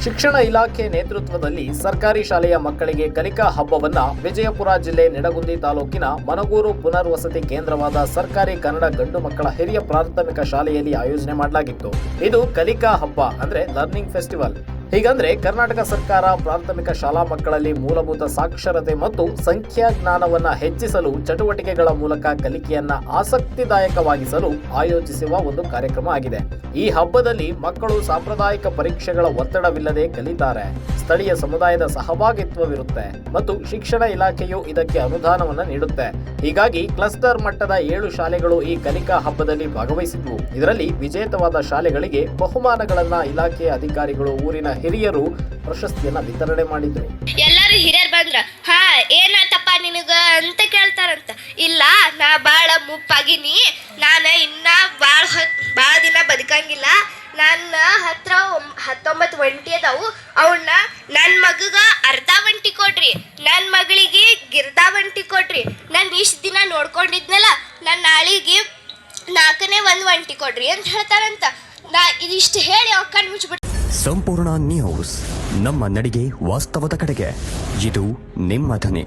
ಶಿಕ್ಷಣ ಇಲಾಖೆ ನೇತೃತ್ವದಲ್ಲಿ ಸರ್ಕಾರಿ ಶಾಲೆಯ ಮಕ್ಕಳಿಗೆ ಕಲಿಕಾ ಹಬ್ಬವನ್ನ ವಿಜಯಪುರ ಜಿಲ್ಲೆ ನಿಡಗುಂದಿ ತಾಲೂಕಿನ ಮನಗೂರು ಪುನರ್ವಸತಿ ಕೇಂದ್ರವಾದ ಸರ್ಕಾರಿ ಕನ್ನಡ ಗಂಡು ಮಕ್ಕಳ ಹಿರಿಯ ಪ್ರಾಥಮಿಕ ಶಾಲೆಯಲ್ಲಿ ಆಯೋಜನೆ ಮಾಡಲಾಗಿತ್ತು. ಇದು ಕಲಿಕಾ ಹಬ್ಬ ಅಂದ್ರೆ ಲರ್ನಿಂಗ್ ಫೆಸ್ಟಿವಲ್. ಹೀಗಂದ್ರೆ ಕರ್ನಾಟಕ ಸರ್ಕಾರ ಪ್ರಾಥಮಿಕ ಶಾಲಾ ಮಕ್ಕಳಲ್ಲಿ ಮೂಲಭೂತ ಸಾಕ್ಷರತೆ ಮತ್ತು ಸಂಖ್ಯಾ ಜ್ಞಾನವನ್ನ ಹೆಚ್ಚಿಸಲು ಚಟುವಟಿಕೆಗಳ ಮೂಲಕ ಕಲಿಕೆಯನ್ನ ಆಸಕ್ತಿದಾಯಕವಾಗಿಸಲು ಆಯೋಜಿಸುವ ಒಂದು ಕಾರ್ಯಕ್ರಮ ಆಗಿದೆ. ಈ ಹಬ್ಬದಲ್ಲಿ ಮಕ್ಕಳು ಸಾಂಪ್ರದಾಯಿಕ ಪರೀಕ್ಷೆಗಳ ಒತ್ತಡವಿಲ್ಲದೆ ಕಲಿತಾರೆ. ಸ್ಥಳೀಯ ಸಮುದಾಯದ ಸಹಭಾಗಿತ್ವವಿರುತ್ತೆ ಮತ್ತು ಶಿಕ್ಷಣ ಇಲಾಖೆಯು ಇದಕ್ಕೆ ಅನುದಾನವನ್ನ ನೀಡುತ್ತೆ. ಹೀಗಾಗಿ ಕ್ಲಸ್ಟರ್ ಮಟ್ಟದ 7 ಶಾಲೆಗಳು ಈ ಕಲಿಕಾ ಹಬ್ಬದಲ್ಲಿ ಭಾಗವಹಿಸಿದ್ವು. ಇದರಲ್ಲಿ ವಿಜೇತವಾದ ಶಾಲೆಗಳಿಗೆ ಬಹುಮಾನಗಳನ್ನ ಇಲಾಖೆಯ ಅಧಿಕಾರಿಗಳು, ಊರಿನ ಹಿರಿಯರು ಪ್ರಶಸ್ತಿಯನ್ನ ವಿತರಣೆ ಮಾಡಿದ್ರು. ಎಲ್ಲರೂ ಹಿರಿಯರು ಬಂದ್ರ ಏನಾತಪ್ಪ ನಿನಗ ಅಂತ ಕೇಳ್ತಾರಂತ. ಇಲ್ಲ, ನಾ ಬಾಳ ಮುಪ್ಪಾಗಿನಿ, ನಾನು ಇನ್ನ ಬಾಳ ದಿನ ಬದುಕಂಗಿಲ್ಲ, ನನ್ನ ಹತ್ರ 19 ಒಂಟಿ ಅದಾವು, ಅವನ್ನ ನನ್ನ ಮಗಗ ಅರ್ಧ ಒಂಟಿ ಕೊಡ್ರಿ, ನನ್ನ ಮಗಳಿಗೆ ಗಿರ್ದ ಒಂಟಿ ಕೊಡ್ರಿ, ನಾನು ಇಷ್ಟು ದಿನ ನೋಡ್ಕೊಂಡಿದ್ನಲ್ಲ ನನ್ನ ನಾಳಿಗೆ 4ನೇ ಒಂದು ಒಂಟಿ ಕೊಡ್ರಿ ಅಂತ ಹೇಳ್ತಾರಂತ. ನಾ ಇದಿಷ್ಟು ಹೇಳಿ ಅವ್ರ ಕಣ್ಣು ಮುಚ್ಚಿಬಿಟ್ಟು ಸಂಪೂರ್ಣ ನ್ಯೂಸ್, ನಮ್ಮ ನಡಿಗೆ ವಾಸ್ತವದ ಕಡೆಗೆ. ಇದು ನಿಮ್ಮ ಧ್ವನಿ.